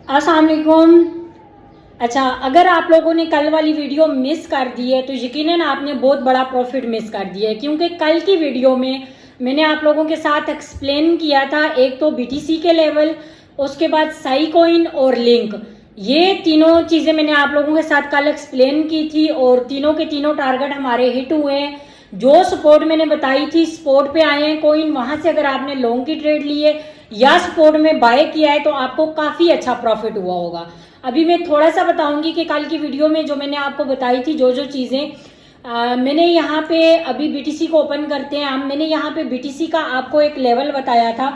अस्सलाम वालेकुम। अच्छा, अगर आप लोगों ने कल वाली वीडियो मिस कर दी है तो यकीनन आपने बहुत बड़ा प्रॉफिट मिस कर दिया है, क्योंकि कल की वीडियो में मैंने आप लोगों के साथ एक्सप्लेन किया था एक तो बीटीसी के लेवल, उसके बाद साई कॉइन और लिंक। ये तीनों चीज़ें मैंने आप लोगों के साथ कल एक्सप्लेन की थी और तीनों के तीनों टारगेट हमारे हिट हुए हैं। जो सपोर्ट मैंने बताई थी सपोर्ट पे आए हैं कॉइन, वहां से अगर आपने लॉन्ग की ट्रेड ली है या सपोर्ट में बाय किया है तो आपको काफ़ी अच्छा प्रॉफिट हुआ होगा। अभी मैं थोड़ा सा बताऊंगी कि कल की वीडियो में जो मैंने आपको बताई थी जो जो चीज़ें मैंने यहाँ पे अभी बीटीसी को ओपन करते हैं हम। मैंने यहाँ पे बीटीसी का आपको एक लेवल बताया था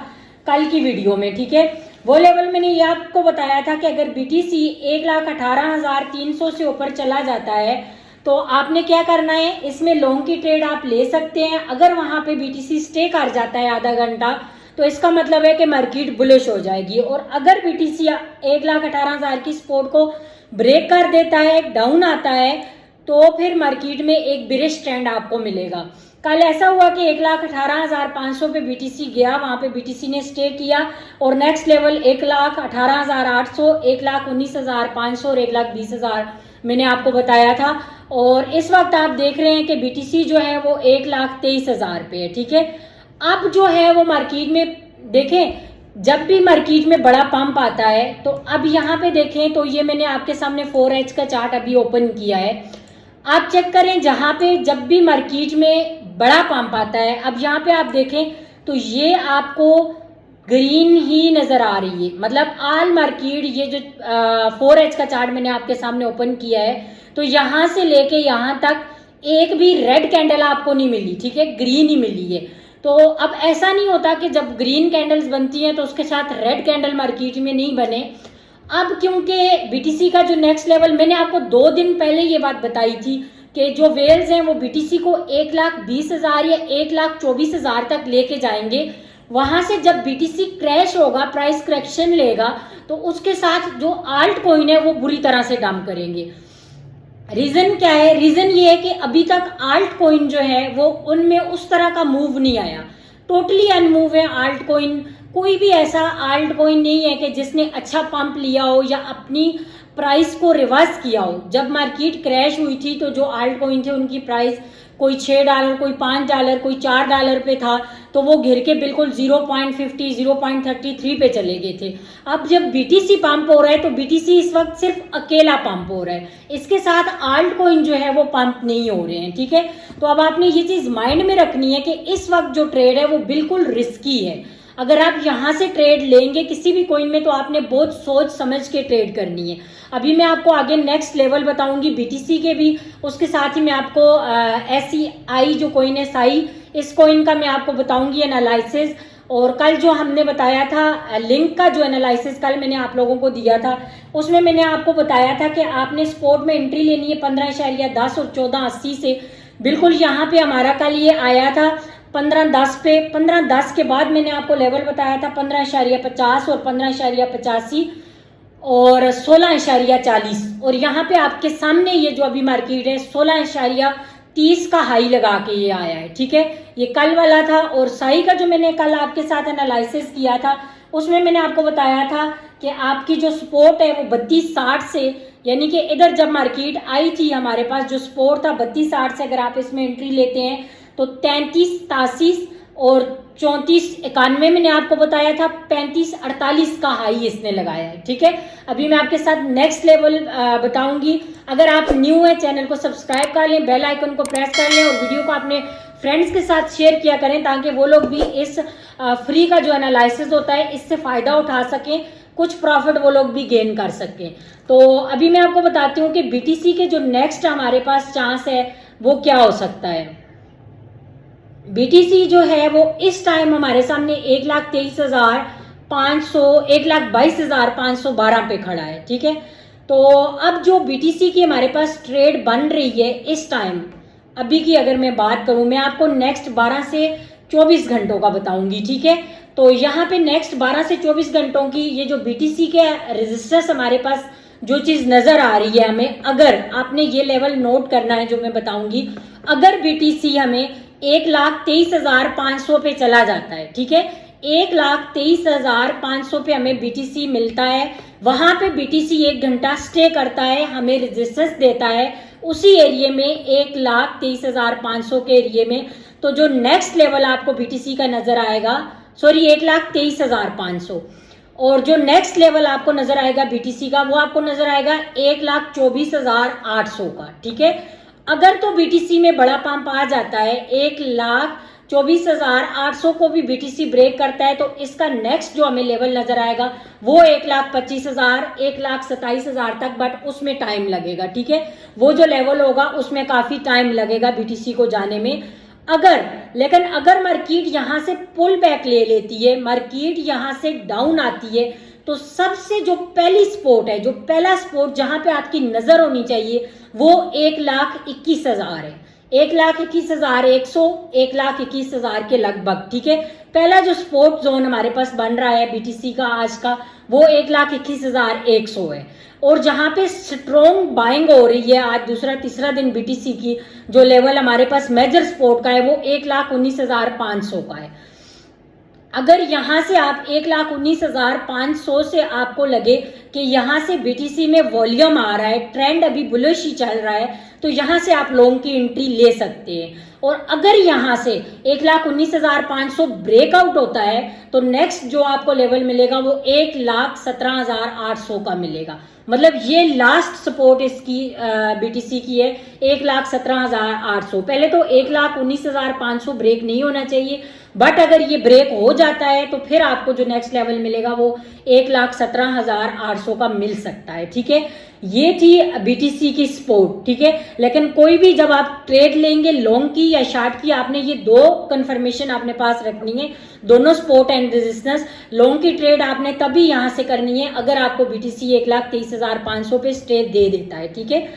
कल की वीडियो में, ठीक है। वो लेवल मैंने ये आपको बताया था कि अगर बीटीसी 1,18,300 से ऊपर चला जाता है तो आपने क्या करना है, इसमें लॉन्ग की ट्रेड आप ले सकते हैं। अगर वहां पे बीटीसी स्टे कर जाता है आधा घंटा तो इसका मतलब है कि मार्केट बुलिश हो जाएगी, और अगर बीटीसी 1,18,000 की सपोर्ट को ब्रेक कर देता है, डाउन आता है, तो फिर मार्केट में एक बिरिश ट्रेंड आपको मिलेगा। कल ऐसा हुआ कि 1,18,500 पे बीटीसी गया, वहां पे बीटीसी ने स्टे किया और नेक्स्ट लेवल 1,18,800, 1,19,500 और 1,20,000 मैंने आपको बताया था। और इस वक्त आप देख रहे हैं कि बीटीसी जो है वो 1,23,000 पे है, ठीक है। अब जो है वो मार्केट में देखें, जब भी मार्केट में बड़ा पंप आता है तो अब यहाँ पे देखें तो ये मैंने आपके सामने 4H का चार्ट अभी ओपन किया है। आप चेक करें जहां पे जब भी मार्केट में बड़ा पंप आता है, अब यहाँ पे आप देखें तो ये आपको ग्रीन ही नजर आ रही है, मतलब ऑल मार्केट ये जो 4H का चार्ट मैंने आपके सामने ओपन किया है तो यहां से लेके यहां तक एक भी रेड कैंडल आपको नहीं मिली, ठीक है, ग्रीन ही मिली है। तो अब ऐसा नहीं होता कि जब ग्रीन कैंडल्स बनती हैं तो उसके साथ रेड कैंडल मार्केट में नहीं बने। अब क्योंकि बीटीसी का जो नेक्स्ट लेवल, मैंने आपको 2 दिन पहले ये बात बताई थी कि जो वेल्स हैं वो बीटीसी को 1,20,000 या 1,24,000 तक लेके जाएंगे। वहां से जब बीटीसी क्रैश होगा, प्राइस करेक्शन लेगा, तो उसके साथ जो आल्ट कॉइन है वो बुरी तरह से डंप करेंगे। रीजन क्या है? रीजन ये है कि अभी तक आल्ट कॉइन जो है वो उनमें उस तरह का मूव नहीं आया, टोटली अनमूव है आल्ट कॉइन। कोई भी ऐसा आल्ट कॉइन नहीं है कि जिसने अच्छा पंप लिया हो या अपनी प्राइस को रिवर्स किया हो। जब मार्केट क्रैश हुई थी तो जो आल्ट कॉइन थे उनकी प्राइस कोई $6, कोई $5, कोई $4 पे था, तो वो घिर के बिल्कुल 0.50, 0.33 पे चले गए थे। अब जब बीटीसी पंप हो रहा है तो बीटीसी इस वक्त सिर्फ अकेला पंप हो रहा है, इसके साथ आल्ट कॉइन जो है वो पंप नहीं हो रहे हैं, ठीक है। तो अब आपने ये चीज माइंड में रखनी है कि इस वक्त जो ट्रेड है वो बिल्कुल रिस्की है। अगर आप यहां से ट्रेड लेंगे किसी भी कॉइन में तो आपने बहुत सोच समझ के ट्रेड करनी है। अभी मैं आपको आगे नेक्स्ट लेवल बताऊंगी बीटीसी के भी, उसके साथ ही मैं आपको SCI जो कॉइन है साई, इस कॉइन का मैं आपको बताऊंगी एनालिसिस। और कल जो हमने बताया था लिंक का जो एनालिसिस कल मैंने आप लोगों को दिया था, उसमें मैंने आपको बताया था कि आपने स्पोर्ट में एंट्री लेनी है 15.10 और 14.80 से। बिल्कुल यहाँ पे हमारा कल ये आया था 15.10 पे। 15.10 के बाद मैंने आपको लेवल बताया था 15.50 और 15.85 और 16.40, और यहाँ पे आपके सामने ये जो अभी मार्केट है 16.30 का हाई लगा के ये आया है, ठीक है। ये कल वाला था। और साई का जो मैंने कल आपके साथ एनालिसिस किया था उसमें मैंने आपको बताया था कि आपकी जो सपोर्ट है वो 32.60 से, यानी कि इधर जब मार्केट आई थी हमारे पास जो सपोर्ट था 32.60 से, अगर आप इसमें एंट्री लेते हैं तो 33.83 और 34.91 मैंने आपको बताया था, 35.48 का हाई इसने लगाया है, ठीक है। अभी मैं आपके साथ नेक्स्ट लेवल बताऊंगी। अगर आप न्यू है चैनल को सब्सक्राइब कर लें, बेल आइकन को प्रेस कर लें और वीडियो को अपने फ्रेंड्स के साथ शेयर किया करें ताकि वो लोग भी इस फ्री का जो एनालिसिस होता है इससे फायदा उठा सकें, कुछ प्रॉफिट वो लोग भी गेन कर सकें। तो अभी मैं आपको बताती हूँ कि बीटीसी के जो नेक्स्ट हमारे पास चांस है वो क्या हो सकता है। बीटीसी जो है वो इस टाइम हमारे सामने 1,23,500, 1,22,512 पे खड़ा है, ठीक है। तो अब जो बीटीसी की हमारे पास ट्रेड बन रही है इस टाइम, अभी की अगर मैं बात करूं, मैं आपको नेक्स्ट 12 से 24 घंटों का बताऊंगी, ठीक है। तो यहाँ पे नेक्स्ट 12 से 24 घंटों की ये जो बीटीसी के रेजिस्टेंस हमारे पास जो चीज नजर आ रही है हमें, अगर आपने ये लेवल नोट करना है जो मैं बताऊंगी, अगर बीटीसी हमें 1,23,500 पे चला जाता है, ठीक है, 1,23,500 पे हमें BTC मिलता है। वहां पे BTC 1 घंटा स्टे करता है, हमें रेजिस्टेंस देता है उसी एरिया में 1,23,500 के एरिया में। तो जो नेक्स्ट लेवल आपको BTC का नजर आएगा, सॉरी 1,23,500, और जो नेक्स्ट लेवल आपको नजर आएगा BTC का वो आपको नजर आएगा 1,24,800 का। ठीक है, अगर तो BTC में बड़ा पंप आ जाता है 1,24,800 को भी BTC ब्रेक करता है, तो इसका नेक्स्ट जो हमें लेवल नजर आएगा वो 1,25,000 1,27,000 तक, बट उसमें टाइम लगेगा। ठीक है, वो जो लेवल होगा उसमें काफी टाइम लगेगा BTC को जाने में। लेकिन अगर मार्केट यहां से पुल बैक ले लेती है, मार्केट यहां से डाउन आती है, तो सबसे जो पहली स्पोर्ट है, जो पहला स्पोर्ट जहां पे आपकी नजर होनी चाहिए वो 1,21,000 है। 1,21,100, 1,21,000 के लगभग। ठीक है, पहला जो स्पोर्ट जोन हमारे पास बन रहा है BTC का आज का वो 1,21,100 है। और जहां पे स्ट्रॉन्ग बाइंग हो रही है आज दूसरा तीसरा दिन BTC की, जो लेवल हमारे पास मेजर सपोर्ट का है वो 1,19,500 का है। अगर यहां से आप 1,19,500 से आपको लगे कि यहां से BTC में वॉल्यूम आ रहा है, ट्रेंड अभी बुलिश ही चल रहा है, तो यहां से आप लॉन्ग की एंट्री ले सकते हैं। और अगर यहां से 1,19,500 ब्रेकआउट होता है तो नेक्स्ट जो आपको लेवल मिलेगा वो 1,17,800 का मिलेगा। मतलब ये लास्ट सपोर्ट इसकी BTC की है 1,17,800। पहले तो 1,19,500 ब्रेक नहीं होना चाहिए, बट अगर ये ब्रेक हो जाता है तो फिर आपको जो नेक्स्ट लेवल मिलेगा वो 1,17,800 का मिल सकता है। ठीक है, ये थी BTC की सपोर्ट। ठीक है, लेकिन कोई भी जब आप ट्रेड लेंगे लॉन्ग की या शॉर्ट की, आपने ये दो कंफर्मेशन अपने पास रखनी है, दोनों सपोर्ट एंड रेजिस्टेंस। लॉन्ग की ट्रेड आपने तभी यहां से करनी है अगर आपको BTC 1,23,500 पे स्टे दे देता है। ठीक है,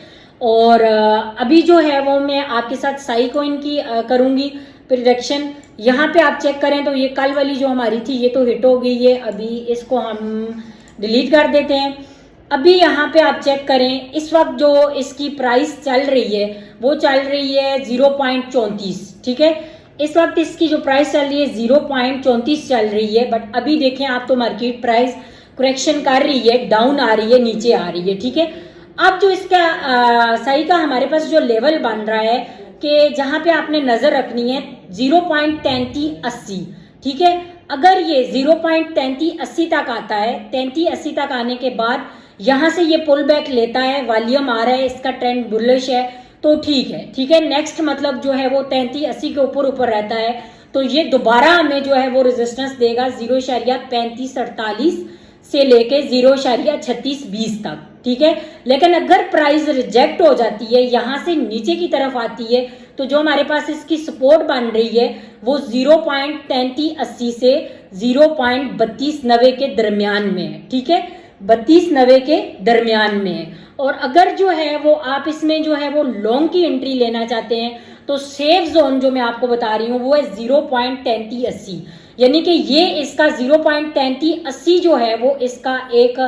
और अभी जो है वो मैं आपके साथ साई कॉइन की करूंगी प्रिडिक्शन। यहाँ पे आप चेक करें तो ये कल वाली जो हमारी थी ये तो हिट हो गई है, अभी इसको हम डिलीट कर देते हैं। अभी यहाँ पे आप चेक करें, इस वक्त जो इसकी प्राइस चल रही है वो चल रही है 0.34। ठीक है, इस वक्त इसकी जो प्राइस चल रही है 0.34 चल रही है, बट अभी देखें आप तो मार्केट प्राइस करेक्शन कर रही है, डाउन आ रही है, नीचे आ रही है। ठीक है, अब जो इसका सही का हमारे पास जो लेवल बन रहा है कि जहां पे आपने नजर रखनी है 0.3380। ठीक है, अगर ये 0.3380 तक आता है, 3380 तक आने के बाद यहां से ये पुल बैक लेता है, वॉल्यूम आ रहा है, इसका ट्रेंड बुलिश है, तो ठीक है। ठीक है, नेक्स्ट मतलब जो है वो 3380 के ऊपर रहता है, तो ये दोबारा हमें जो है वो रेजिस्टेंस देगा 0.3548 से लेके 0.3620 तक। ठीक है, लेकिन अगर प्राइस रिजेक्ट हो जाती है, यहां से नीचे की तरफ आती है, तो जो हमारे पास इसकी सपोर्ट बन रही है वो 0.3380 से 0.3290 के दरमियान में है। ठीक है, 3290 के दरमियान में है। और अगर जो है वो आप इसमें जो है वो लॉन्ग की एंट्री लेना चाहते हैं तो सेफ जोन जो मैं आपको बता रही हूँ वो है 0.3380, यानी कि ये इसका 0.3380 जो है वो इसका एक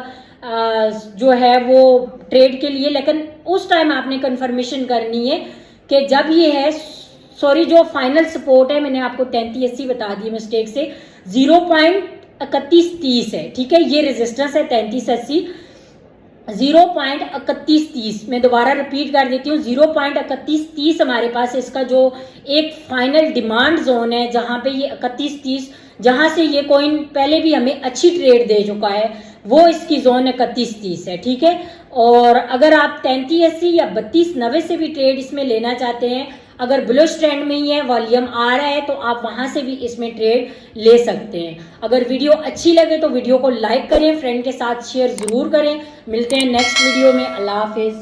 जो है वो ट्रेड के लिए। लेकिन उस टाइम आपने कंफर्मेशन करनी है कि जब ये है, सॉरी जो फाइनल सपोर्ट है मैंने आपको 3380 बता दी मिस्टेक से, 0.3130 है। ठीक है, ये रेजिस्टेंस है 3380, 0.3130। मैं दोबारा रिपीट कर देती हूँ, 0.3130 हमारे पास इसका जो एक फाइनल डिमांड जोन है, जहां पे ये 3130, जहां से ये कॉइन पहले भी हमें अच्छी ट्रेड दे चुका है, वो इसकी जोन 3130 है। ठीक है, और अगर आप 3380 या 3290 से भी ट्रेड इसमें लेना चाहते हैं, अगर बुलिश ट्रेंड में ही है, वॉल्यूम आ रहा है, तो आप वहां से भी इसमें ट्रेड ले सकते हैं। अगर वीडियो अच्छी लगे तो वीडियो को लाइक करें, फ्रेंड के साथ शेयर जरूर करें। मिलते हैं नेक्स्ट वीडियो में। अल्लाह हाफिज।